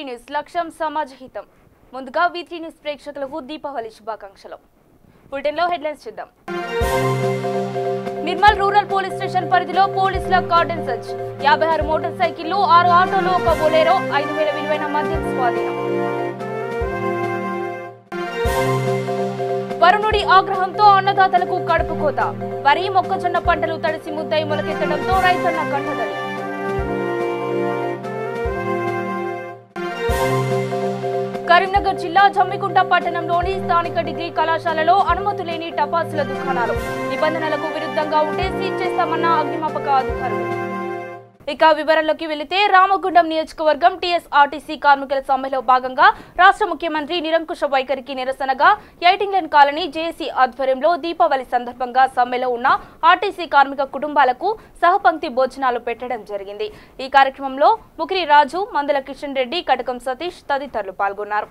V3 news లక్ష్యం సమాజ హితం. ముందుగా V3 న్యూస్ ప్రేక్షకులకు దీపావళి శుభాకాంక్షలు. బులెటిన్లో హెడ్లైన్స్ చూద్దాం. నిర్మల్ రూరల్ పోలీస్ స్టేషన్ పరిధిలో పోలీసుల కార్డన్ సర్చ్. 56 మోటార్ సైకిళ్లు, 6 ఆటోలు, ఒక బొలెరో, 5,000 విలువైన మద్యం స్వాధీనం. వరుణుడి ఆగ్రహంతో అన్నదాతలకు కడుపు కోత. వరి, మొక్కజొన్న పంటలు తడిసి ముద్దై మొలకెత్తడంతో రైతన్న కంటతడి. కరీంనగర్ జిల్లా జమ్మికుంట పట్టణంలోని స్థానిక డిగ్రీ కళాశాలలో అనుమతి లేని టపాసుల దుకాణాలు. నిబంధనలకు విరుద్ధంగా ఉంటే సీజ్ చేస్తామన్న అగ్నిమాపక అధికారులు. ఇక వివరాల్లోకి వెళితే రామగుండం నియోజకవర్గం టీఎస్ఆర్టీసీ కార్మికుల సమ్మెలో భాగంగా రాష్ట్ర ముఖ్యమంత్రి నిరంకుశ వైఖరికి నిరసనగా ఎయిటింగ్లైన్ కాలనీ జేఏసీ ఆధ్వర్యంలో దీపావళి సందర్భంగా సమ్మెలో ఉన్న ఆర్టీసీ కార్మిక కుటుంబాలకు సహపంక్తి భోజనాలు పెట్టడం జరిగింది. ఈ కార్యక్రమంలో ముకిరి రాజు, మందల కిషన్ రెడ్డి, కటకం సతీష్ తదితరులు పాల్గొన్నారు.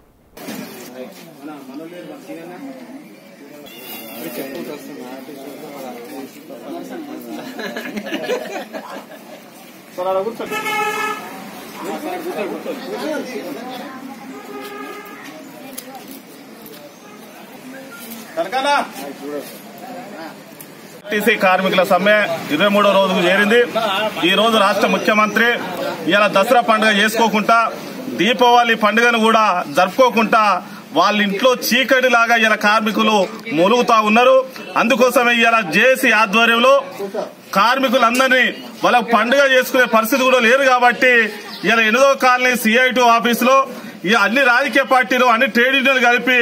ఆర్టీసీ కార్మికుల సమ్మె 23వ రోజుకు చేరింది. ఈ రోజు రాష్ట్ర ముఖ్యమంత్రి ఇలా దసరా పండుగ చేసుకోకుండా దీపావళి పండుగను కూడా జరుపుకోకుండా వాళ్ళ ఇంట్లో చీకటిలాగా ఇలా కార్మికులు మూలుగుతా ఉన్నారు. అందుకోసమే ఇలా జేఏసీ ఆధ్వర్యంలో కార్మికులందరినీ వాళ్ళ పండుగ చేసుకునే పరిస్థితి కూడా లేదు కాబట్టి ఇలా 8వ కాలనీ CI2 ఆఫీసులో అన్ని రాజకీయ పార్టీలు, అన్ని ట్రేడ్ యూనియన్లు కలిపి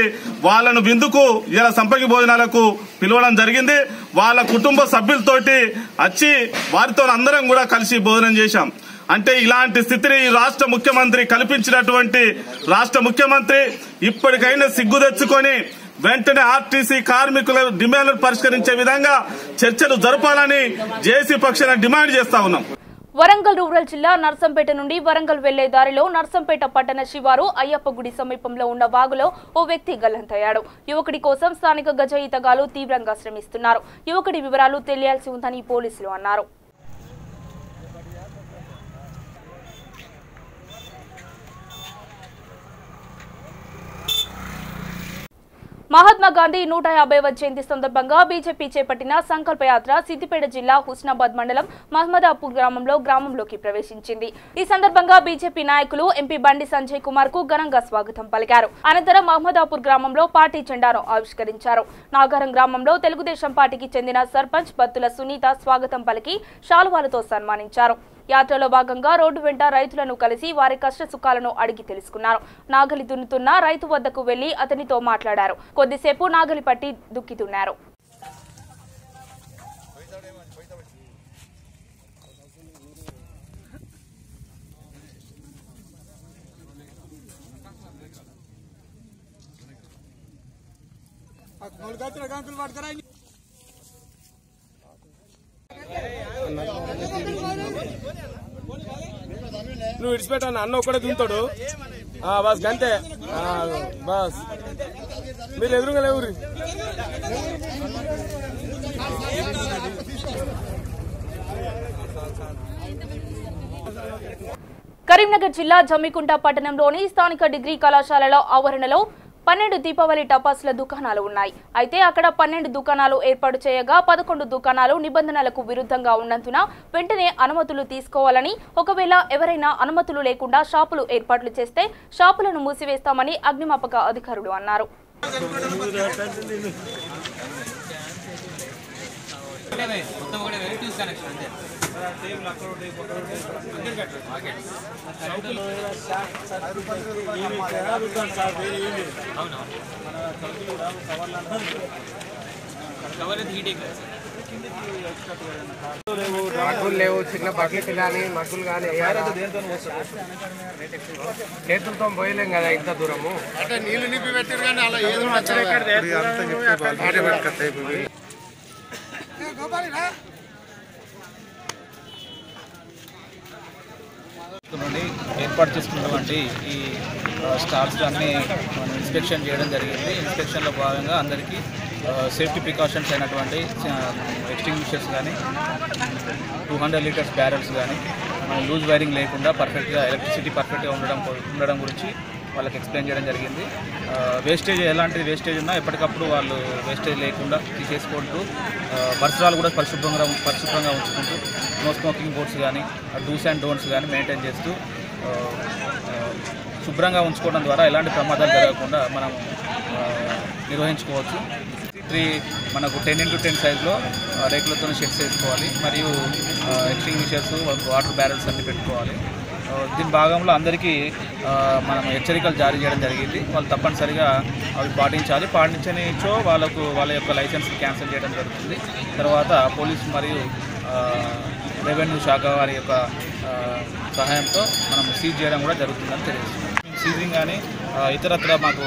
వాళ్ళను విందుకు ఇలా సంపంగి భోజనాలకు పిలవడం జరిగింది. వాళ్ళ కుటుంబ సభ్యులతోటి వచ్చి వారితో అందరం కూడా కలిసి భోజనం చేశాం. అంటే ఇలాంటి స్థితిని రాష్ట్ర ముఖ్యమంత్రి కల్పించినటువంటి రాష్ట్ర ముఖ్యమంత్రి ఇప్పటికైనా సిగ్గు తెచ్చుకొని వెంటనే ఆర్టీసీ కార్మికుల డిమాండ్లను పరిష్కరించే విధంగా చర్చలు జరపాలని జేఏసీ పక్షాన డిమాండ్ చేస్తా ఉన్నాం. వరంగల్ రూరల్ జిల్లా నర్సంపేట నుండి వరంగల్ వెళ్లే దారిలో నర్సంపేట పట్టణ శివారు అయ్యప్ప గుడి సమీపంలో ఉన్న వాగులో ఓ వ్యక్తి గల్లంతయ్యాడు. యువకుడి కోసం స్థానిక గజ ఈతగాళ్లు తీవ్రంగా శ్రమిస్తున్నారు. యువకుడి వివరాలు తెలియాల్సి ఉందని పోలీసులు అన్నారు. మహాత్మా గాంధీ 150వ జయంతి సందర్భంగా బీజేపీ చేపట్టిన సంకల్ప యాత్ర సిద్దిపేట జిల్లా హుస్నాబాద్ మండలం మహమ్మదాపూర్ గ్రామంలోకి ప్రవేశించింది. ఈ సందర్భంగా బీజేపీ నాయకులు ఎంపీ బండి సంజయ్ కుమార్ కు ఘనంగా స్వాగతం పలికారు. అనంతరం మహమ్మదాపూర్ గ్రామంలో పార్టీ జెండాను ఆవిష్కరించారు. నాగారం గ్రామంలో తెలుగుదేశం పార్టీకి చెందిన సర్పంచ్ బత్తుల సునీత స్వాగతం పలికి శాలువాలతో సన్మానించారు. యాత్రలో భాగంగా రోడ్డు వెంట రైతులను కలిసి వారి కష్ట సుఖాలను అడిగి తెలుసుకున్నారు. నాగలి దున్నుతున్న రైతు వద్దకు వెళ్లి అతనితో మాట్లాడారు. కొద్దిసేపు నాగలి పట్టి దుక్కితున్నారు. నువ్వు ఇడిచిపెట్టాను అన్న ఒక్కడే దుంతాడు బస్ గంతే బస్ మీరు ఎదురుగా లేవురి. కరీంనగర్ జిల్లా జమ్మికుంట పట్టణంలోని స్థానిక డిగ్రీ కళాశాలలో ఆవరణలో 12 దీపావళి టపాసుల దుకాణాలు ఉన్నాయి. అయితే అక్కడ 12 దుకాణాలు ఏర్పాటు చేయగా 11 దుకాణాలు నిబంధనలకు విరుద్ధంగా ఉన్నందున వెంటనే అనుమతులు తీసుకోవాలని, ఒకవేళ ఎవరైనా అనుమతులు లేకుండా షాపులు ఏర్పాట్లు చేస్తే షాపులను మూసివేస్తామని అగ్నిమాపక అధికారులు అన్నారు. మగ్గులు లేవు, చిన్న బకెట్ కానీ మగ్గులు కానీ చేతులతో పోయలేం కదా ఇంత దూరము. అంటే నీళ్లు నింపి పెట్టారు కానీ అలా ఏదో నుండి ఏర్పాటు చేసుకున్నటువంటి ఈ స్టాల్స్ అన్ని మనం ఇన్స్పెక్షన్ చేయడం జరిగింది. ఇన్స్పెక్షన్లో భాగంగా అందరికీ సేఫ్టీ ప్రికాషన్స్ అయినటువంటి ఎక్స్టింగ్విషర్స్ కానీ 200 లీటర్స్ బ్యారెల్స్ కానీ లూజ్ వైరింగ్ లేకుండా పర్ఫెక్ట్గా ఎలక్ట్రిసిటీ పర్ఫెక్ట్గా ఉండడం గురించి వాళ్ళకి ఎక్స్ప్లెయిన్ చేయడం జరిగింది. వేస్టేజ్ ఎలాంటి వేస్టేజ్ ఉన్నా ఎప్పటికప్పుడు వాళ్ళు వేస్టేజ్ లేకుండా తీసేసుకుంటూ పరిసరాలు కూడా పరిశుభ్రంగా ఉంచుకుంటూ నో స్మోకింగ్ బోర్డ్స్ కానీ డూస్ అండ్ డోంట్స్ కానీ మెయింటైన్ చేస్తూ శుభ్రంగా ఉంచుకోవడం ద్వారా ఎలాంటి ప్రమాదాలు జరగకుండా మనం నిర్వహించుకోవచ్చు. మనకు 10x10 సైజులో రేకులతో షెడ్స్ వేసుకోవాలి, మరియు ఎక్స్టింగ్విషర్స్ వాటర్ బ్యారెల్స్ అన్ని పెట్టుకోవాలి. దీని భాగంలో అందరికీ మనం హెచ్చరికలు జారీ చేయడం జరిగింది. వాళ్ళు తప్పనిసరిగా అవి పాటించనిచో వాళ్ళ యొక్క లైసెన్స్ క్యాన్సిల్ చేయడం జరుగుతుంది. తర్వాత పోలీసు మరియు రెవెన్యూ శాఖ వారి యొక్క సహాయంతో మనం సీజ్ చేయడం కూడా జరుగుతుందని తెలియజేస్తున్నాం. సీజింగ్ కానీ ఇతరత్ర మాకు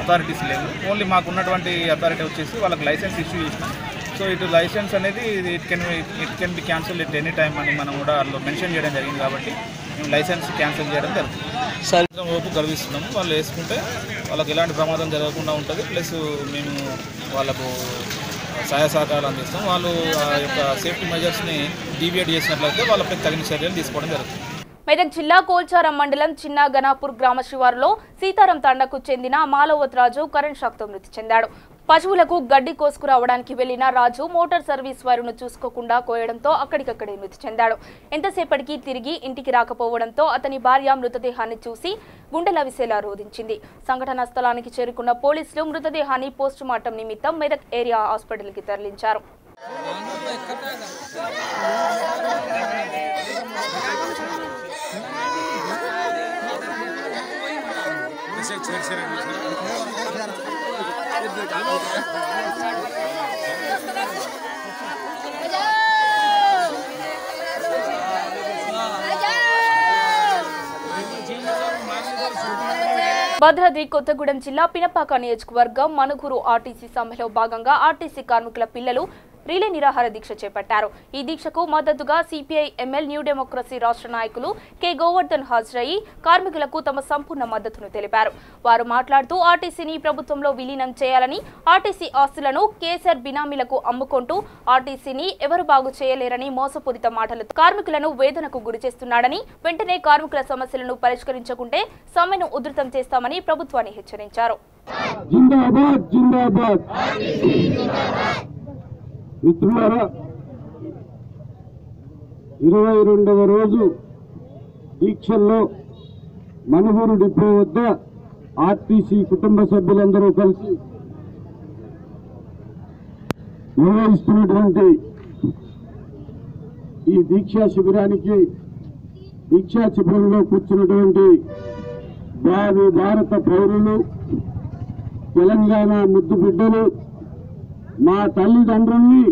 అథారిటీస్ లేవు. ఓన్లీ మాకు ఉన్నటువంటి అథారిటీ వచ్చేసి వాళ్ళకి లైసెన్స్ ఇష్యూ చేసినాం. సో ఇటు లైసెన్స్ అనేది it can be cancel at any time అని మనం కూడా అందులో మెన్షన్ చేయడం జరిగింది. కాబట్టి మేము లైసెన్స్ క్యాన్సిల్ చేయడం జరుగుతుంది. సాయంత్రం లోపు గర్విస్తున్నాము. వాళ్ళు వేసుకుంటే వాళ్ళకి ఎలాంటి ప్రమాదం జరగకుండా ఉంటుంది. ప్లస్ మేము వాళ్ళకు సహాయ సహకారాలు అందిస్తాం. వాళ్ళు ఆ యొక్క సేఫ్టీ మెజర్స్ని డీవియేట్ చేసినట్లయితే వాళ్ళపై తగిన చర్యలు తీసుకోవడం జరుగుతుంది. మెదక్ జిల్లా కోల్చారం మండలం చిన్న గనాపూర్ గ్రామ శివారులో సీతారాం తండాకు చెందిన మాలవత్ రాజు కరెంట్ షాక్తో మృతి చెందాడు. పశువులకు గడ్డి కోసుకురావడానికి వెళ్లిన రాజు మోటార్ సర్వీస్ వైరును చూసుకోకుండా కోయడంతో అక్కడికక్కడే మృతి చెందాడు. ఎంతసేపటికి తిరిగి ఇంటికి రాకపోవడంతో అతని భార్య మృతదేహాన్ని చూసి గుండెలవిసేలా రోధించింది. సంఘటనా స్థలానికి చేరుకున్న పోలీసులు మృతదేహాన్ని పోస్టుమార్టం నిమిత్తం మెదక్ ఏరియా హాస్పిటల్కి తరలించారు. భద్రాద్రి కొత్తగూడెం జిల్లా పినపాక నియోజకవర్గం మనుగురు ఆర్టీసీ సమ్మెలో భాగంగా ఆర్టీసీ కార్మికుల పిల్లలు రిలే నిరాహార దీక్ష చేపట్టారు. ఈ దీక్షకు మద్దతుగా సిపిఐ ఎంఎల్ న్యూ డెమోక్రసీ రాష్ట్ర నాయకులు కె గోవర్ధన్ హాజరయ్యి కార్మికులకు తమ సంపూర్ణ మద్దతును తెలిపారు. వారు మాట్లాడుతూ ఆర్టీసీని ప్రభుత్వంలో విలీనం చేయాలని, ఆర్టీసీ ఆస్తులను కేసీఆర్ బినామీలకు అమ్ముకుంటూ ఆర్టీసీని ఎవరు బాగు చేయలేరని మోసపూరిత మాటలతో కార్మికులను వేదనకు గురిచేస్తున్నాడని, వెంటనే కార్మికుల సమస్యలను పరిష్కరించకుంటే సమ్మెను ఉధృతం చేస్తామని ప్రభుత్వాన్ని హెచ్చరించారు. మిత్రులారా, 22వ రోజు దీక్షల్లో మనుగూరు డిపో వద్ద ఆర్టీసీ కుటుంబ సభ్యులందరూ కలిసి నిర్వహిస్తున్నటువంటి ఈ దీక్షా శిబిరంలో కూర్చున్నటువంటి భారత పౌరులు, తెలంగాణ ముద్దు బిడ్డలు, మా తల్లిదండ్రుల్ని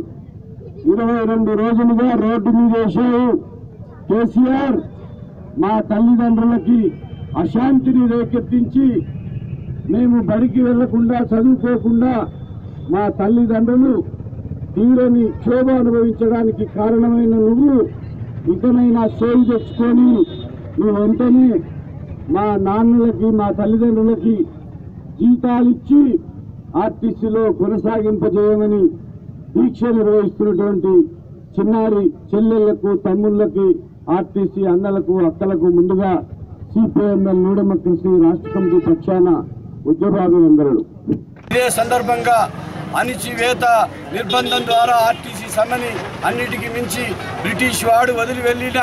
22 రోజులుగా రోడ్డు మీద వేశారు. కేసీఆర్ మా తల్లిదండ్రులకి అశాంతిని రేకెత్తించి మేము బడికి వెళ్లకుండా, చదువుకోకుండా మా తల్లిదండ్రులు తీరని క్షోభ అనుభవించడానికి కారణమైన నువ్వు ఇకనైనా సోయి తెచ్చుకొని నువ్వు వెంటనే మా నాన్నలకి, మా తల్లిదండ్రులకి జీతాలిచ్చి ఆర్టీసీలో కొనసాగింపజేయమని దీక్ష నిర్వహిస్తున్నటువంటి చిన్నారి చెల్లెళ్లకు, తమ్ముళ్లకి, ఆర్టీసీ అన్నలకు, అక్కలకు ముందుగా సిపిఐఎంఎల్ న్యూ డెమోక్రసీ రాష్ట్ర కమిటీ పక్షాన ఉద్యోగాభినందనలు. ఇదే సందర్భంగా అణిచివేత నిర్బంధం ద్వారా ఆర్టీసీ సమ్మెని అన్నిటికీ మించి బ్రిటిష్ వాడు వదిలి వెళ్లిన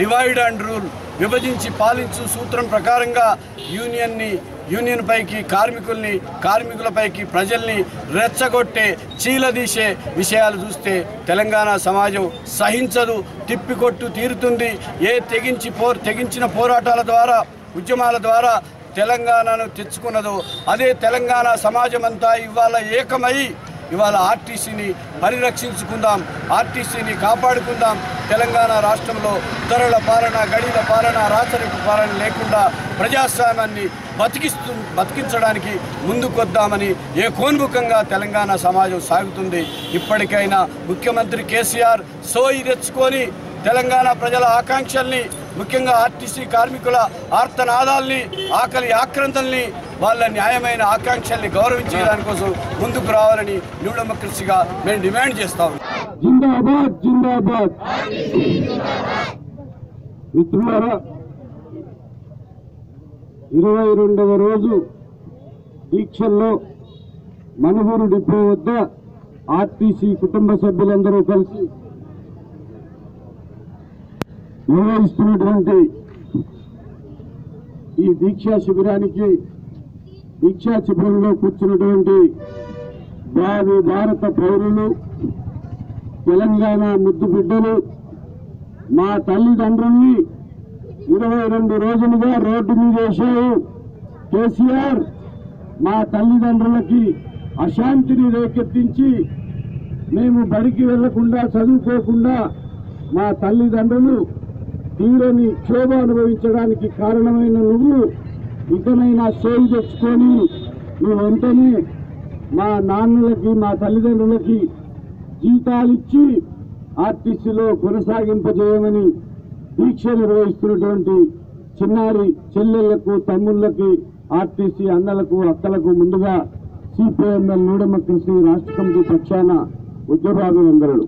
డివైడ్ అండ్ రూల్, విభజించి పాలించు సూత్రం ప్రకారంగా యూనియన్ పైకి కార్మికులపైకి ప్రజల్ని రెచ్చగొట్టే, చీలదీసే విషయాలు చూస్తే తెలంగాణ సమాజం సహించదు, తిప్పికొట్టు తీరుతుంది. తెగించిన పోరాటాల ద్వారా, ఉద్యమాల ద్వారా తెలంగాణను తెచ్చుకున్నదో అదే తెలంగాణ సమాజం అంతా ఇవాళ ఏకమై ఇవాళ ఆర్టీసీని పరిరక్షించుకుందాం, ఆర్టీసీని కాపాడుకుందాం. తెలంగాణ రాష్ట్రంలో ధరల పాలన, గడిల పాలన, రాచరిక పాలన లేకుండా ప్రజాస్వామ్యాన్ని బతికించడానికి ముందుకొద్దామని ఏకోన్ముఖంగా తెలంగాణ సమాజం సాగుతుంది. ఇప్పటికైనా ముఖ్యమంత్రి కేసీఆర్ సోయి తెచ్చుకొని తెలంగాణ ప్రజల ఆకాంక్షల్ని, ముఖ్యంగా ఆర్టీసీ కార్మికుల ఆర్తనాదాల్ని, ఆకలి ఆక్రందల్ని, వాళ్ళ న్యాయమైన ఆకాంక్షల్ని గౌరవించే దానికోసం ముందుకు రావాలని న్యూ డెమోక్రసీగా మేము డిమాండ్ చేస్తాం. జిందాబాద్ జిందాబాద్. మిత్రులారా, 22వ రోజు దీక్షల్లో మనుగూరు డిపో వద్ద ఆర్టీసీ కుటుంబ సభ్యులందరూ కలిసి నిర్వహిస్తున్నటువంటి ఈ దీక్షా శిబిరంలో కూర్చున్నటువంటి భారత పౌరులు, తెలంగాణ ముద్దు బిడ్డలు, మా తల్లిదండ్రుల్ని 22 రోజులుగా రోడ్డు మీద వేశారు. కేసీఆర్ మా తల్లిదండ్రులకి అశాంతిని రేకెత్తించి మేము బడికి వెళ్లకుండా చదువుకోకుండా మా తల్లిదండ్రులు తీరని క్షోభ అనుభవించడానికి కారణమైన నువ్వు ఇకనైనా సేవ తెచ్చుకొని నువ్వు వెంటనే మా నాన్నలకి మా తల్లిదండ్రులకి జీతాలిచ్చి ఆర్టీసీలో కొనసాగింపజేయమని దీక్ష నిర్వహిస్తున్నటువంటి చిన్నారి చెల్లెళ్లకు, తమ్ముళ్లకి, ఆర్టీసీ అన్నలకు, అక్కలకు ముందుగా సిపిఎంఎల్ నూడెమ్మ కృషి రాష్ట్ర కమిటీ పక్షాన ఉద్యోగాభినందనలు.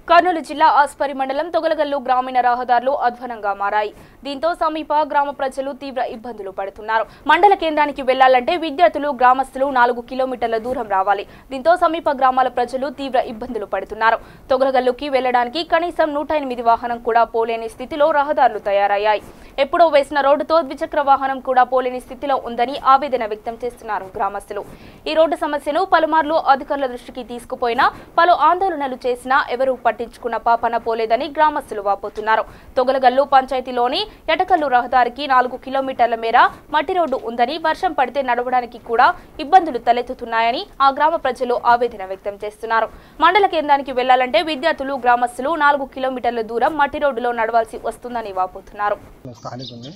కర్నూలు జిల్లా ఆస్పరి మండలం తొగలగల్లు గ్రామీణ రహదారులు అధ్వానంగా మారాయి. దీంతో సమీప గ్రామ ప్రజలు తీవ్ర ఇబ్బందులు పడుతున్నారు. మండల కేంద్రానికి వెళ్లాలంటే విద్యార్థులు, గ్రామస్తులు 4 కిలోమీటర్ల దూరం రావాలి. దీంతో సమీప గ్రామాల ప్రజలు తీవ్ర ఇబ్బందులు పడుతున్నారు. తొగలగల్లుకి వెళ్లడానికి కనీసం 108 వాహనం కూడా పోలేని స్థితిలో రహదారులు తయారయ్యాయి. ఎప్పుడో వేసిన రోడ్డుతో ద్విచక్ర వాహనం కూడా పోలేని స్థితిలో ఉందని ఆవేదన వ్యక్తం చేస్తున్నారు గ్రామస్తులు. ఈ రోడ్డు సమస్యను పలుమార్లు అధికారుల దృష్టికి తీసుకుపోయినా పలు ఆందోళనలు చేసినా ఎవరూ పట్టించుకున్న పాపన పోలేదని గ్రామస్తులు వాపోతున్నారు. తొగలగల్లు పంచాయతీలోని ఎటకల్లు రహదారికి 4 కిలోమీటర్ల మేర మట్టి రోడ్డు ఉందని, వర్షం పడితే నడవడానికి కూడా ఇబ్బందులు తలెత్తుతున్నాయని ఆ గ్రామ ప్రజలు ఆవేదన వ్యక్తం చేస్తున్నారు. మండల కేంద్రానికి వెళ్లాలంటే విద్యార్థులు, గ్రామస్తులు 4 కిలోమీటర్ల దూరం మట్టి రోడ్డులో నడవాల్సి వస్తుందని వాపోతున్నారు. స్థానికుని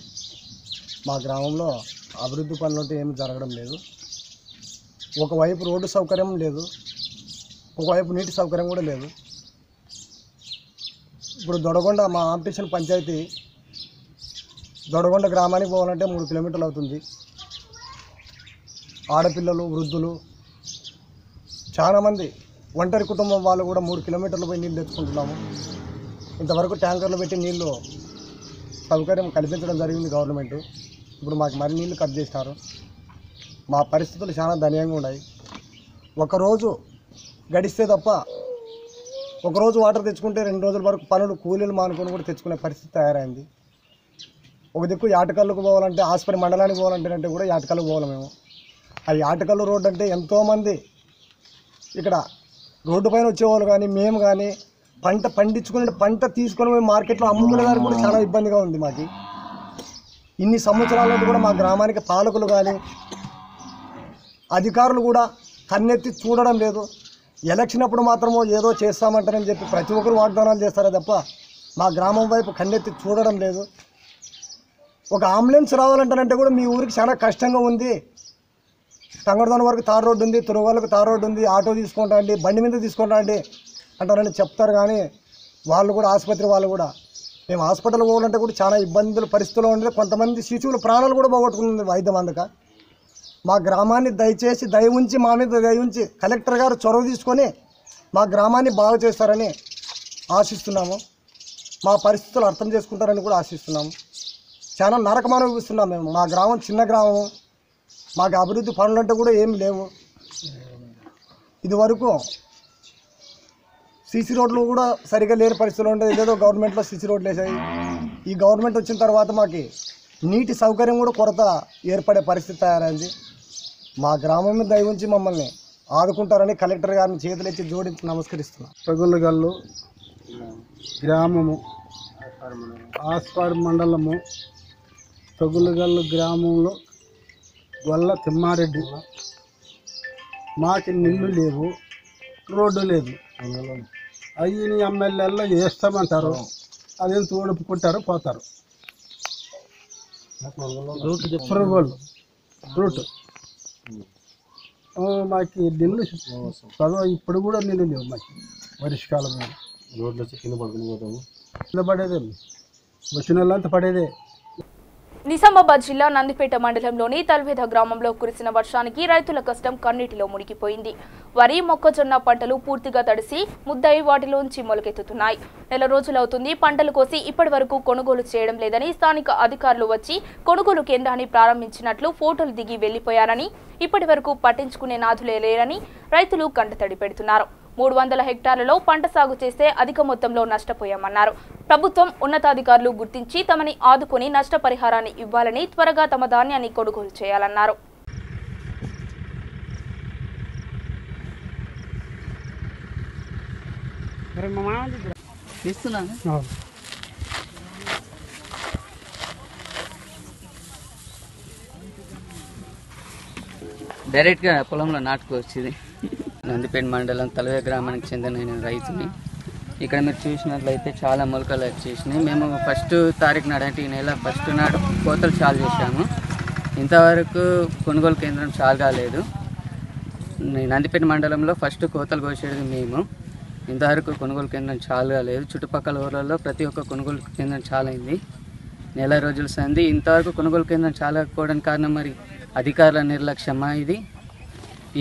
మా గ్రామంలో అభివృద్ధి పనులు ఏమి జరగడం లేదు. ఒకవైపు రోడ్డు సౌకర్యం లేదు, ఒకవైపు నీటి సౌకర్యం కూడా లేదు. ఇప్పుడు దొడగొండ మా ఆంపిషన్ పంచాయతీ దొడగొండ గ్రామానికి పోవాలంటే 3 కిలోమీటర్లు అవుతుంది. ఆడపిల్లలు, వృద్ధులు, చాలామంది ఒంటరి కుటుంబం వాళ్ళు కూడా 3 కిలోమీటర్లు పోయి నీళ్ళు తెచ్చుకుంటున్నాము. ఇంతవరకు ట్యాంకర్లు పెట్టి నీళ్ళు సౌకర్యం కల్పించడం జరిగింది గవర్నమెంట్. ఇప్పుడు మాకు మరి నీళ్ళు కట్ చేసినారు. మా పరిస్థితులు చాలా దయనీయంగా ఉన్నాయి. ఒకరోజు గడిస్తే తప్ప, ఒకరోజు వాటర్ తెచ్చుకుంటే 2 రోజుల వరకు పనులు కూలీలు మానుకొని కూడా తెచ్చుకునే పరిస్థితి తయారైంది. ఒక దిక్కు యాటకల్లుకు పోవాలంటే, ఆస్పరి మండలానికి పోవాలంటే కూడా యాటకల్లుకు పోవాలి మేము. ఆ యాటకల్లు రోడ్డు అంటే ఎంతోమంది ఇక్కడ రోడ్డు పైన వచ్చేవాళ్ళు కానీ, మేము కానీ పంట పండించుకునే పంట తీసుకొని పోయి మార్కెట్లో అమ్ముకునే దానికి కూడా చాలా ఇబ్బందిగా ఉంది మాకు. ఇన్ని సంవత్సరాల నుండి కూడా మా గ్రామానికి పాలకులు కానీ అధికారులు కూడా కన్నెత్తి చూడడం లేదు. ఎలక్షన్ అప్పుడు మాత్రమో ఏదో చేస్తామంటారని చెప్పి ప్రతి ఒక్కరు వాగ్దానాలు చేస్తారే తప్ప మా గ్రామం వైపు కన్నెత్తి చూడడం లేదు. ఒక అంబులెన్స్ రావాలంటానంటే కూడా మీ ఊరికి చాలా కష్టంగా ఉంది. తంగడదాని వరకు తార్ రోడ్డు ఉంది, తురువాళ్ళకు తార్ రోడ్డు ఉంది, ఆటో తీసుకుంటా అండి, బండి మీద తీసుకుంటా అండి అంటారని చెప్తారు. కానీ వాళ్ళు కూడా ఆసుపత్రి వాళ్ళు కూడా మేము హాస్పిటల్ పోవాలంటే కూడా చాలా ఇబ్బందుల పరిస్థితుల్లో ఉండే, కొంతమంది శిశువుల ప్రాణాలు కూడా పోగొట్టుకుంది వైద్యం అందక. మా గ్రామాన్ని దయచేసి దయ ఉంచి, మా మీద దయ ఉంచి కలెక్టర్ గారు చొరవ తీసుకొని మా గ్రామాన్ని బాగు చేస్తారని ఆశిస్తున్నాము. మా పరిస్థితులు అర్థం చేసుకుంటారని కూడా ఆశిస్తున్నాము. చాలా నరకం అనుభవిస్తున్నాం మేము. మా గ్రామం చిన్న గ్రామము, మాకు అభివృద్ధి పనులు అంటే కూడా ఏమి లేవు. ఇదివరకు సీసీ రోడ్లు కూడా సరిగ్గా లేని పరిస్థితులు ఉంటాయి. ఏదో గవర్నమెంట్లో సీసీ రోడ్లు వేసాయి. ఈ గవర్నమెంట్ వచ్చిన తర్వాత మాకు నీటి సౌకర్యం కూడా కొరత ఏర్పడే పరిస్థితి తయారైంది. మా గ్రామం మీద దయ ఉంచి మమ్మల్ని ఆదుకుంటారని కలెక్టర్ గారిని చేతులెత్తి జోడించి నమస్కరిస్తున్నాం. తొగలగల్లు గ్రామము, ఆస్పాడు మండలము, తొగలగల్లు గ్రామంలో గొల్ల తిమ్మారెడ్డి. మాకు నీళ్లు లేవు, రోడ్డు లేదు. అయ్యి ఎమ్మెల్యేల్లో వేస్తామంటారు, అదేం తోడుపుకుంటారు, పోతారు. రూట్ మాకు నీళ్ళు చదువు ఇప్పుడు కూడా నీళ్ళు లేవు. మాకు వర్షకాలం రోడ్లు వచ్చి కింద పడుకుని పోతాము. కింద పడేదే, వచ్చిన వాళ్ళంతా పడేదే. నిజామాబాద్ జిల్లా నందిపేట మండలంలోని తల్వేద గ్రామంలో కురిసిన వర్షానికి రైతుల కష్టం కన్నీటిలో మునిగిపోయింది. వరి, మొక్కజొన్న పంటలు పూర్తిగా తడిసి ముద్దయి వాటిలోంచి మొలకెత్తుతున్నాయి. నెల రోజులవుతుంది పంటలు కోసి ఇప్పటి వరకు కొనుగోలు చేయడం లేదని స్థానిక అధికారులు వచ్చి కొనుగోలు కేంద్రాన్ని ప్రారంభించినట్లు ఫోటోలు దిగి వెళ్లిపోయారని, ఇప్పటి వరకు పట్టించుకునే నాథులే లేరని రైతులు కంటతడి పెడుతున్నారు. 300 హెక్టార్లలో పంట సాగు చేస్తే అధిక మొత్తంలో నష్టపోయామన్నారు. ప్రభుత్వం ఉన్నతాధికారులు గుర్తించి తమని ఆదుకొని నష్టపరిహారాన్ని ఇవ్వాలని, త్వరగా తమ ధాన్యాన్ని కొనుగోలు చేయాలన్నారు. డైరెక్ట్గా పొలంలో నాటుకొచ్చింది. నందిపేట మండలం తలవే గ్రామానికి చెందిన రైతుని. ఇక్కడ మీరు చూసినట్లయితే చాలా మొలకలు వచ్చేసినాయి. మేము 1వ తారీఖు నాడు అంటే ఈ నెల 1వ నాడు కోతలు చాలు చేశాము. ఇంతవరకు కొనుగోలు కేంద్రం చాలు కాలేదు. నందిపేట మండలంలో ఫస్ట్ కోతలు కోసేది మేము. ఇంతవరకు కొనుగోలు కేంద్రం చాలు కాలేదు. చుట్టుపక్కల ఊర్లలో ప్రతి ఒక్క కొనుగోలు కేంద్రం చాలైంది. నెల రోజుల సంది ఇంతవరకు కొనుగోలు కేంద్రం చాలకపోవడానికి కారణం మరి అధికారుల నిర్లక్ష్యమా, ఇది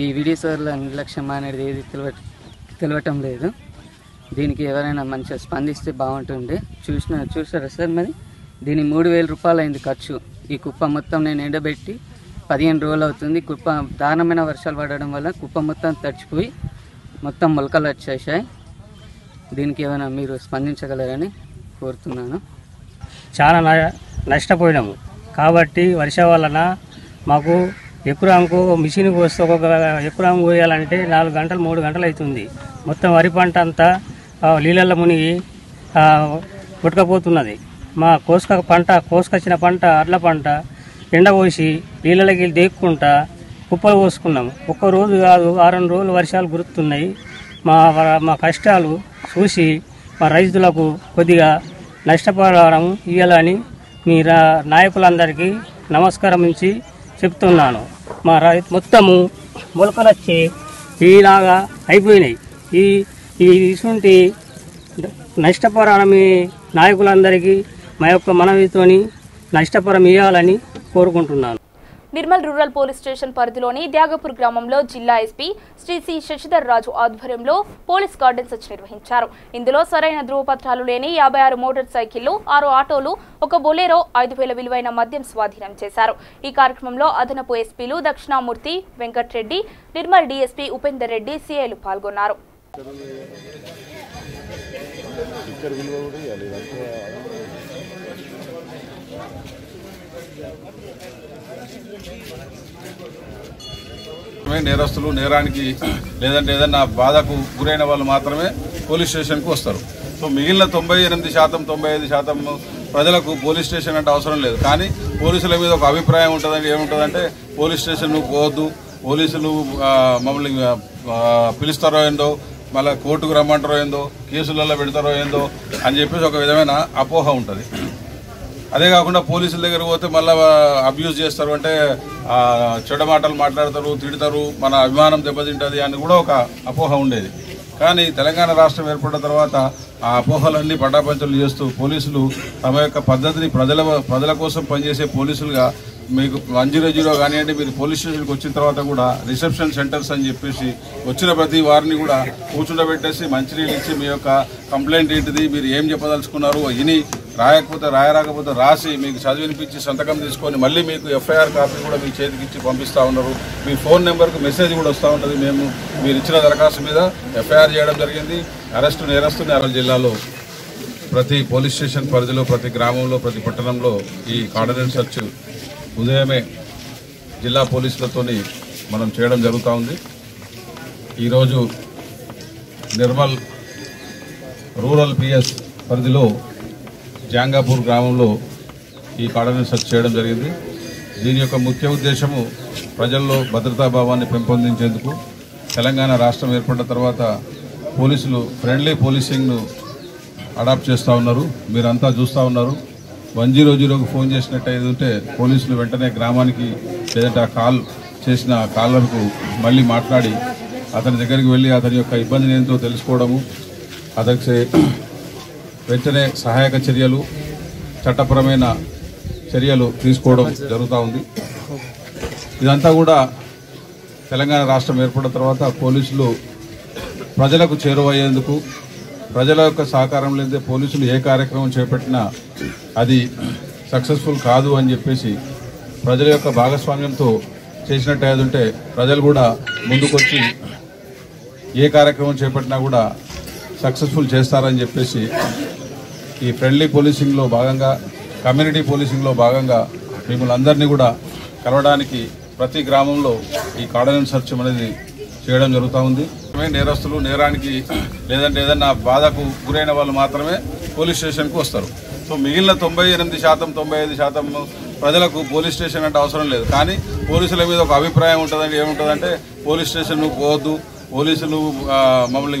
ఈ విడిసోర్ల నిర్లక్ష్యమా అనేది ఏది తెలియటం లేదు. దీనికి ఎవరైనా మంచిగా స్పందిస్తే బాగుంటుంది. చూసారా సార్, మరి దీని 3000 రూపాయలు అయింది ఖర్చు. ఈ కుప్ప మొత్తం నేను ఎండబెట్టి 15 రోజులు అవుతుంది. కుప్ప దారుణమైన వర్షాలు పడడం వల్ల కుప్ప మొత్తం తడిచిపోయి మొత్తం మొలకలు వచ్చేసాయి. దీనికి ఏమైనా మీరు స్పందించగలరని కోరుతున్నాను. చాలా నష్టపోయినాము కాబట్టి వర్షం వలన మాకు ఎకరాంకు మిషన్ కోస్తే ఒక్కొక్క ఎకరం కోయాలంటే 4 గంటలు 3 గంటలు అవుతుంది. మొత్తం వరి పంట అంతా నీళ్ళల్లో మునిగి కొట్టుకపోతున్నది. మా కోసుకొచ్చిన పంట అడ్ల పంట ఎండ పోసి నీళ్ళకి దేక్కుంటా కుప్పలు పోసుకున్నాము. ఒక్కరోజు కాదు 6 రోజులు వర్షాలు గురుతున్నాయి. మా కష్టాలు చూసి మా రైతులకు కొద్దిగా నష్టపరిహారం ఇవ్వాలని మీ నాయకులందరికీ నమస్కరించి చెప్తున్నాను. మా రైతు మొత్తము మొలకలు వచ్చి ఈలాగా అయిపోయినాయి. ఇటువంటి నష్టపరిహారం మీ నాయకులందరికీ మా యొక్క మనవితోని నష్టపరిహారం ఇవ్వాలని కోరుకుంటున్నాను. నిర్మల్ రూరల్ పోలీస్ స్టేషన్ పరిధిలోని త్యాగపూర్ గ్రామంలో జిల్లా ఎస్పీ శ్రీ సి శశిధర్ రాజు ఆధ్వర్యంలో పోలీస్ గార్డెన్ సెర్చ్ నిర్వహించారు. ఇందులో సరైన ధృవపత్రాలు లేని 56 మోటార్ సైకిళ్లు, 6 ఆటోలు, 1 బొలెరో, 5000 విలువైన మద్యం స్వాధీనం చేశారు. ఈ కార్యక్రమంలో అదనపు ఎస్పీలు దక్షిణామూర్తి, వెంకట్రెడ్డి, నిర్మల్ డీఎస్పీ ఉపేందర్ రెడ్డి, సిఐలు పాల్గొన్నారు. నేరస్తులు నేరానికి లేదంటే ఏదన్నా బాధకు గురైన వాళ్ళు మాత్రమే పోలీస్ స్టేషన్కు వస్తారు. సో మిగిలిన 98%, 95% ప్రజలకు పోలీస్ స్టేషన్ అంటే అవసరం లేదు. కానీ పోలీసుల మీద ఒక అభిప్రాయం ఉంటుందండి. ఏముంటుందంటే పోలీస్ స్టేషన్ పోవద్దు, పోలీసులు మమ్మల్ని పిలుస్తారో ఏందో, మళ్ళీ కోర్టుకు రమ్మంటారో ఏందో, కేసులలో పెడతారో ఏందో అని చెప్పేసి ఒక విధమైన అపోహ ఉంటుంది. అదే కాకుండా పోలీసుల దగ్గర పోతే మళ్ళీ అబ్యూజ్ చేస్తారు, అంటే చెడ్డ మాటలు మాట్లాడతారు, తిడతారు, మన అభిమానం దెబ్బతింటుంది అని కూడా ఒక అపోహ ఉండేది. కానీ తెలంగాణ రాష్ట్రం ఏర్పడిన తర్వాత ఆ అపోహలన్నీ పటాపంచలు చేస్తూ పోలీసులు తమ యొక్క పద్ధతిని ప్రజల కోసం పనిచేసే పోలీసులుగా మీకు 100 కానివ్వండి, మీరు పోలీస్ స్టేషన్కి వచ్చిన తర్వాత కూడా రిసెప్షన్ సెంటర్స్ అని చెప్పేసి వచ్చిన ప్రతి వారిని కూడా కూర్చుండబెట్టేసి మంచినీళ్ళు ఇచ్చి మీ యొక్క కంప్లైంట్ ఏంటిది, మీరు ఏం చెప్పదలుచుకున్నారు ఇని రాయరాకపోతే రాసి మీకు చదివినిపించి సంతకం తీసుకొని మళ్ళీ మీకు ఎఫ్ఐఆర్ కాపీ కూడా మీ చేతికి ఇచ్చి పంపిస్తూ ఉన్నారు. మీ ఫోన్ నెంబర్కు మెసేజ్ కూడా వస్తూ ఉంటుంది. మేము మీరు ఇచ్చిన దరఖాస్తు మీద ఎఫ్ఐఆర్ చేయడం జరిగింది. నేరస్తుని జిల్లాలో ప్రతి పోలీస్ స్టేషన్ పరిధిలో, ప్రతి గ్రామంలో, ప్రతి పట్టణంలో ఈ కార్డనెన్స్ సెర్చ్ ఉదయమే జిల్లా పోలీసులతోని మనం చేయడం జరుగుతూ ఉంది. ఈరోజు నిర్మల్ రూరల్ పిఎస్ పరిధిలో జాంగాపూర్ గ్రామంలో ఈ కార్డనెన్స్ సెర్చ్ చేయడం జరిగింది. దీని యొక్క ముఖ్య ఉద్దేశము ప్రజల్లో భద్రతాభావాన్ని పెంపొందించేందుకు. తెలంగాణ రాష్ట్రం ఏర్పడిన తర్వాత పోలీసులు ఫ్రెండ్లీ పోలీసింగ్ను అడాప్ట్ చేస్తూ ఉన్నారు. మీరంతా చూస్తూ ఉన్నారు. 100కు ఫోన్ చేసినట్టయితే ఉంటే పోలీసులు వెంటనే గ్రామానికి లేదంటే ఆ కాల్ చేసిన కాలర్కు మళ్ళీ మాట్లాడి అతని దగ్గరికి వెళ్ళి అతని యొక్క ఇబ్బందిని ఏంటో తెలుసుకోవడము, అతనికి వెంటనే సహాయక చర్యలు, చట్టపరమైన చర్యలు తీసుకోవడం జరుగుతూ ఉంది. ఇదంతా కూడా తెలంగాణ రాష్ట్రం ఏర్పడిన తర్వాత పోలీసులు ప్రజలకు చేరువయ్యేందుకు ప్రజల యొక్క సహకారం లేదే పోలీసులు ఏ కార్యక్రమం చేపట్టినా అది సక్సెస్ఫుల్ కాదు అని చెప్పేసి ప్రజల యొక్క భాగస్వామ్యంతో చేసినట్టు ఏదంటే ప్రజలు కూడా ముందుకొచ్చి ఏ కార్యక్రమం చేపట్టినా కూడా సక్సెస్ఫుల్ చేస్తారని చెప్పేసి ఈ ఫ్రెండ్లీ పోలీసింగ్లో భాగంగా కమ్యూనిటీ పోలీసింగ్లో భాగంగా మిమ్మల్ని అందరినీ కూడా కలవడానికి ప్రతి గ్రామంలో ఈ కార్డనెన్స్ సర్చ్ అనేది చేయడం జరుగుతూ ఉంది. నేరస్తులు నేరానికి లేదంటే ఏదన్నా బాధకు గురైన వాళ్ళు మాత్రమే పోలీస్ స్టేషన్కు వస్తారు. సో మిగిలిన 98% 95% ప్రజలకు పోలీస్ స్టేషన్ అంటే అవసరం లేదు. కానీ పోలీసుల మీద ఒక అభిప్రాయం ఉంటుందండి. ఏముంటుందంటే పోలీస్ స్టేషన్ పోవద్దు, పోలీసులు మమ్మల్ని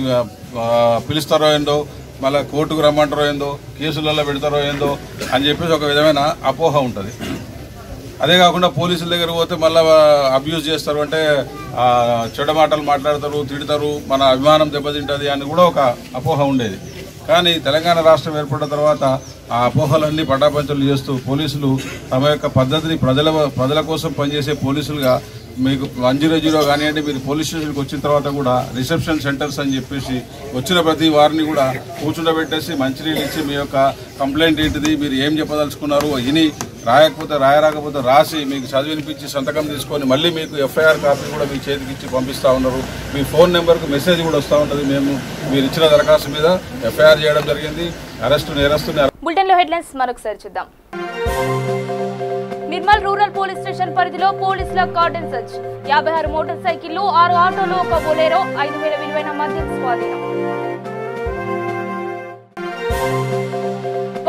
పిలుస్తారో ఏందో, మళ్ళీ కోర్టుకు రమ్మంటారో ఏందో, కేసులలో పెడతారో ఏందో అని చెప్పేసి ఒక విధమైన అపోహ ఉంటుంది. అదే కాకుండా పోలీసుల దగ్గర పోతే మళ్ళీ అబ్యూజ్ చేస్తారు, అంటే చెడు మాటలు మాట్లాడతారు, తిడతారు, మన అభిమానం దెబ్బతింటుంది అని కూడా ఒక అపోహ ఉండేది. కానీ తెలంగాణ రాష్ట్రం ఏర్పడిన తర్వాత ఆ అపోహలన్నీ పటాపంచలు చేస్తూ పోలీసులు తమ యొక్క పద్ధతిని ప్రజల కోసం పనిచేసే పోలీసులుగా మీకు 100 కానివ్వండి, మీరు పోలీస్ స్టేషన్కి వచ్చిన తర్వాత కూడా రిసెప్షన్ సెంటర్స్ అని చెప్పేసి వచ్చిన ప్రతి వారిని కూడా కూర్చుండబెట్టేసి మంచినీళ్ళు ఇచ్చి మీ యొక్క కంప్లైంట్ ఏంటిది, మీరు ఏం చెప్పదలుచుకున్నారు ఇని రాయరాకపోతే రాసి మీకు చదివినిపించి సంతకం తీసుకొని మళ్ళీ మీకు ఎఫ్ఐఆర్ కాపీ కూడా మీ చేతికి ఇచ్చి పంపిస్తూ ఉన్నారు. మీ ఫోన్ నెంబర్కు మెసేజ్ కూడా వస్తూ ఉంటుంది. మేము మీరు ఇచ్చిన దరఖాస్తు మీద ఎఫ్ఐఆర్ చేయడం జరిగింది. నేరస్తుని బులెటిన్లో హెడ్లైన్స్ మరొకసారి చూద్దాం. నిర్మల్ రూరల్ పోలీస్ స్టేషన్ పరిధిలో పోలీసుల కార్డన్ సర్చ్. 56 మోటార్ సైకిళ్లు, 6 ఆటోలు, ఒక బొలేరో, 5,000 విలువైన మద్యం స్వాధీనం.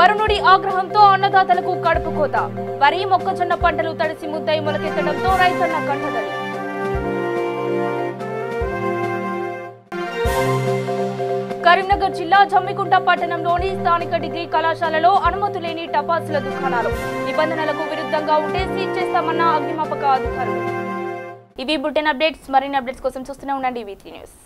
వరుణుడి ఆగ్రహంతో అన్నదాతలకు కడుపు కోత. వరి, మొక్కజొన్న పంటలు తడిసి ముద్దై మొలకెత్తడంతో రైతన్న కంటతడి. కరీంనగర్ జిల్లా జమ్మికుంట పట్టణంలోని స్థానిక డిగ్రీ కళాశాలలో అనుమతి లేని టపాసుల దుకాణాలు. నిబంధనలకు విరుద్ధంగా ఉంటే సీజ్ చేస్తామన్న అగ్నిమాపక అధికారులు. ఇవి బులెటిన్ అప్డేట్స్. మరిన్ని అప్డేట్స్ కోసం చూస్తూనే ఉండండి V3 న్యూస్.